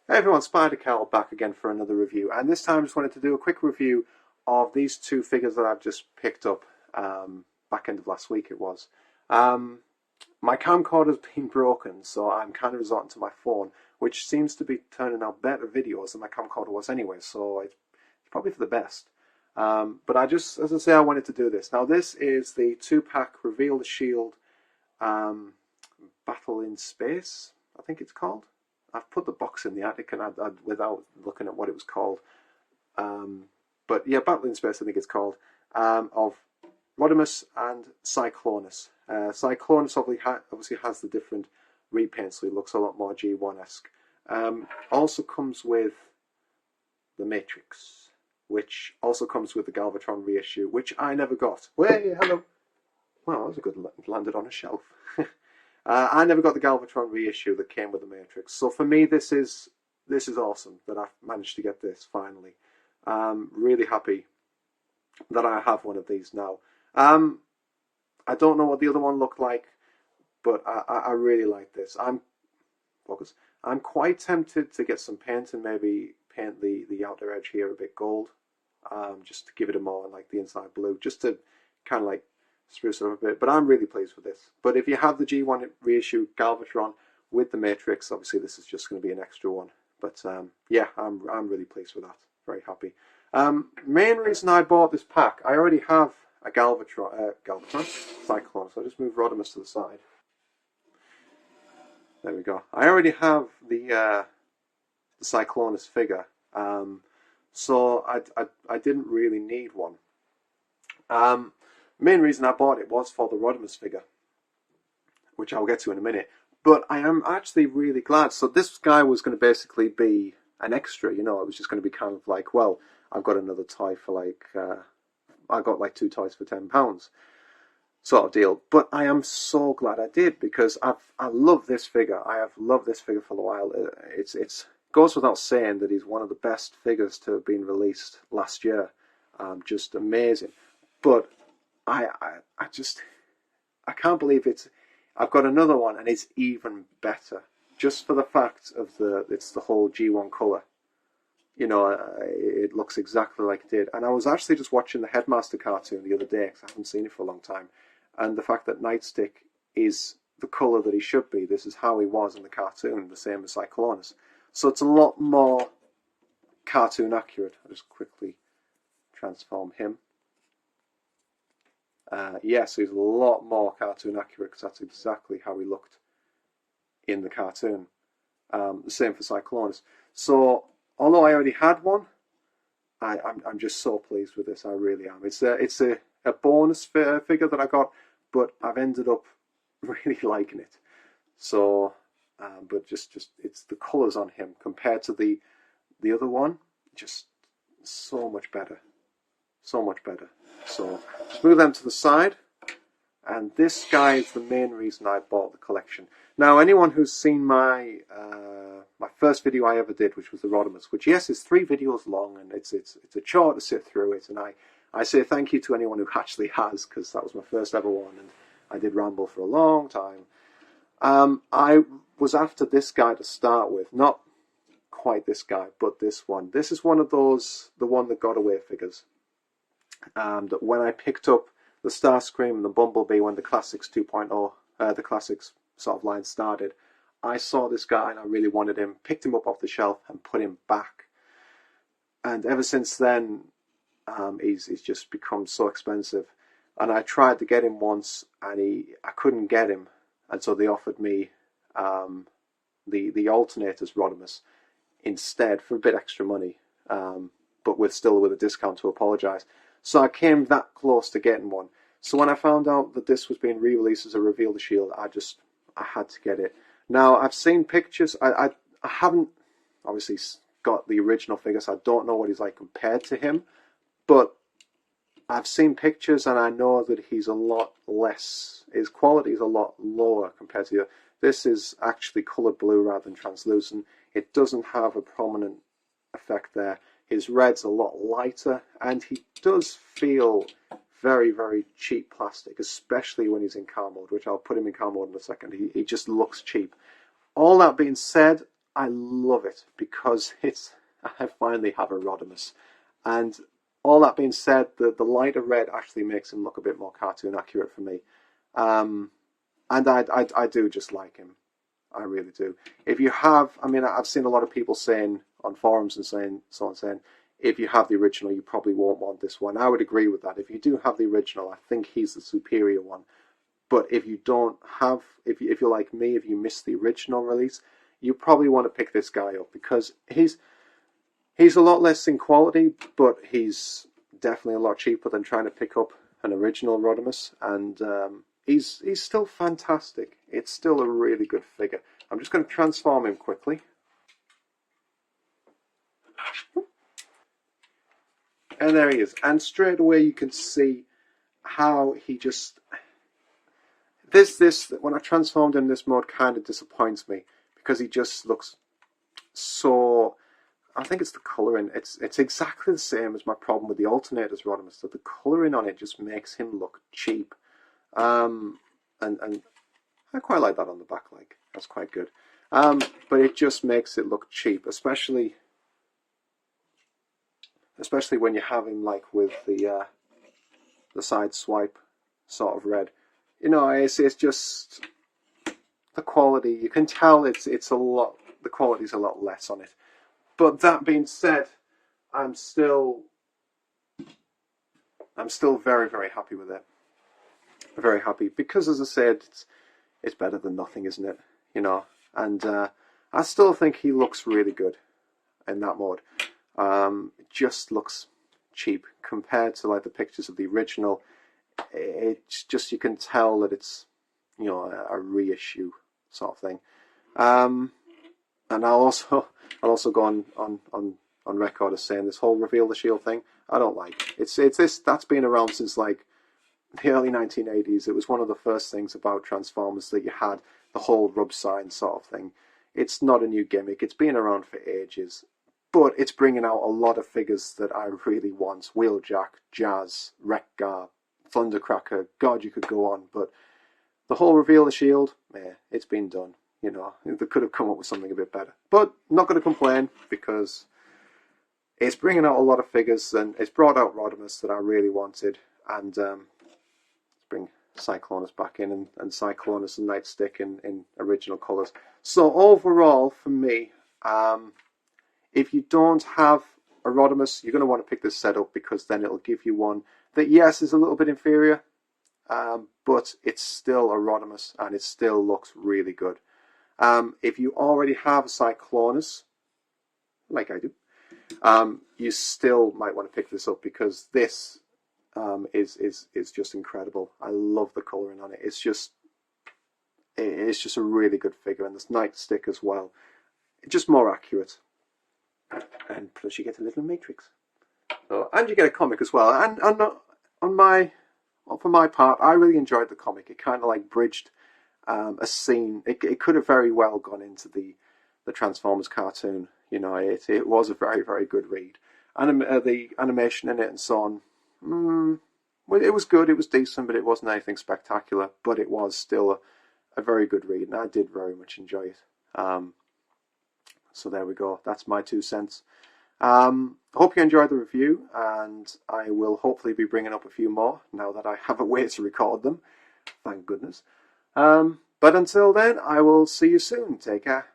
Hey everyone, Spider-Kel back again for another review, and this time I just wanted to do a quick review of these two figures that I've just picked up back end of last week it was. My camcorder's been broken, so I'm kind of resorting to my phone, which seems to be turning out better videos than my camcorder was anyway, so it's probably for the best. But as I say, I wanted to do this. Now this is the 2-pack Reveal the Shield Battle in Space, I think it's called. I've put the box in the attic and without looking at what it was called. But yeah, Battle in Space I think it's called, of Rodimus and Cyclonus. Cyclonus obviously has the different repaint, so he looks a lot more G1-esque. Also comes with the Matrix, which also comes with the Galvatron reissue, which I never got. Hey, hello! Well, that was a good landed on a shelf. I never got the Galvatron reissue that came with the Matrix, so for me this is awesome that I've managed to get this finally. Really happy that I have one of these now. I don't know what the other one looked like, but I really like this. I'm quite tempted to get some paint and maybe paint the outer edge here a bit gold, just to give it a more like the inside blue, just to kind of like spruce it up a bit, but I'm really pleased with this. But if you have the G1 reissue Galvatron with the Matrix, obviously this is just going to be an extra one. But yeah, I'm really pleased with that. Very happy. Main reason I bought this pack, I already have a Galvatron Cyclone, so I'll just move Rodimus to the side. There we go. I already have the Cyclonus figure, so I didn't really need one. Main reason I bought it was for the Rodimus figure, which I'll get to in a minute. But I am actually really glad. So this guy was going to basically be an extra, you know. It was just going to be kind of like, well, I've got another toy for like, I got like 2 toys for £10 sort of deal. But I am so glad I did, because I love this figure. I have loved this figure for a while. It goes without saying that he's one of the best figures to have been released last year. Just amazing. But I can't believe I've got another one and it's even better, just for the fact of it's the whole G1 colour. You know, it looks exactly like it did. And I was actually just watching the Headmaster cartoon the other day, because I haven't seen it for a long time, and the fact that Nightstick is the colour that he should be. This is how he was in the cartoon, the same as Cyclonus. So it's a lot more cartoon accurate. I'll just quickly transform him. Yes, he's a lot more cartoon accurate, because that's exactly how he looked in the cartoon. The same for Cyclonus. So, although I already had one, I'm just so pleased with this. I really am. It's a bonus figure that I got, but I've ended up really liking it. So, but just it's the colours on him compared to the other one, just so much better. So much better. So just move them to the side, and this guy is the main reason I bought the collection. Now, anyone who's seen my my first video I ever did, which was the Rodimus, which yes is 3 videos long, and it's a chore to sit through it, and I say thank you to anyone who actually has, because that was my first ever one, and I did ramble for a long time. I was after this guy to start with, not quite this guy, but this one. This is one of those, the one that got away figures. That when I picked up the Starscream and the Bumblebee, when the Classics 2.0, the Classics sort of line started, I saw this guy and I really wanted him, picked him up off the shelf and put him back. And ever since then, he's just become so expensive. And I tried to get him once, and I couldn't get him, and so they offered me the Alternators Rodimus instead for a bit extra money, but still with a discount to apologise. So I came that close to getting one. So when I found out that this was being re-released as a Reveal the Shield, I had to get it. Now, I've seen pictures. I haven't obviously got the original figure, so I don't know what he's like compared to him. But I've seen pictures, and I know that he's a lot less. His quality is a lot lower compared to the other. This is actually coloured blue rather than translucent. It doesn't have a prominent effect there. His red's a lot lighter, and he does feel very, very cheap plastic, especially when he's in car mode, which I'll put him in car mode in a second. He just looks cheap. All that being said, I love it because I finally have a Rodimus. And all that being said, the lighter red actually makes him look a bit more cartoon accurate for me. And I do just like him. I really do. If you have, I mean, I've seen a lot of people saying on forums and saying, if you have the original, you probably won't want this one. I would agree with that. If you do have the original, I think he's the superior one. But if you don't have, if you're like me, if you missed the original release, you probably want to pick this guy up because he's a lot less in quality, but he's definitely a lot cheaper than trying to pick up an original Rodimus, and he's still fantastic. It's still a really good figure. I'm just going to transform him quickly. And there he is. And straight away you can see how he just... This when I transformed him, this mode kind of disappoints me because he just looks so... I think it's the colouring. It's exactly the same as my problem with the Alternators Rodimus. That the colouring on it just makes him look cheap. And I quite like that on the back, like that's quite good. But it just makes it look cheap, especially when you have him like with the side swipe sort of red. You know, it's just the quality. You can tell it's a lot. The quality's a lot less on it. But that being said, I'm still very, very happy with it. Very happy because, as I said, it's better than nothing, isn't it? You know, and I still think he looks really good in that mode. It just looks cheap compared to like the pictures of the original. It's just, you can tell that it's, you know, a reissue sort of thing. And I'll also go on record as saying this whole reveal the shield thing I don't like. It's this that's been around since like the early 1980s. It was one of the first things about Transformers that you had the whole rub sign sort of thing. It's not a new gimmick. It's been around for ages, but it's bringing out a lot of figures that I really want. Wheeljack, Jazz, Wreck-Gar, Thundercracker. God, you could go on, but the whole reveal the shield, it's been done. You know, they could have come up with something a bit better. But I'm not going to complain because it's bringing out a lot of figures and it's brought out Rodimus that I really wanted. And let's bring Cyclonus back in and Cyclonus and Nightstick in original colours. So overall, for me, if you don't have a Rodimus, you're going to want to pick this set up because then it'll give you one that, yes, is a little bit inferior, but it's still a Rodimus and it still looks really good. If you already have a Cyclonus, like I do, you still might want to pick this up because this is just incredible. I love the colouring on it. It's just a really good figure, and this Nightstick as well, just more accurate. And plus, you get a little matrix, and you get a comic as well. And for my part, I really enjoyed the comic. It kind of like bridged a scene. It could have very well gone into the Transformers cartoon. You know, it was a very, very good read. The animation in it and so on, well, it was good, it was decent, but it wasn't anything spectacular. But it was still a very good read, and I did very much enjoy it. So there we go. That's my 2 cents. I hope you enjoyed the review, and I will hopefully be bringing up a few more now that I have a way to record them. Thank goodness. But until then, I will see you soon. Take care.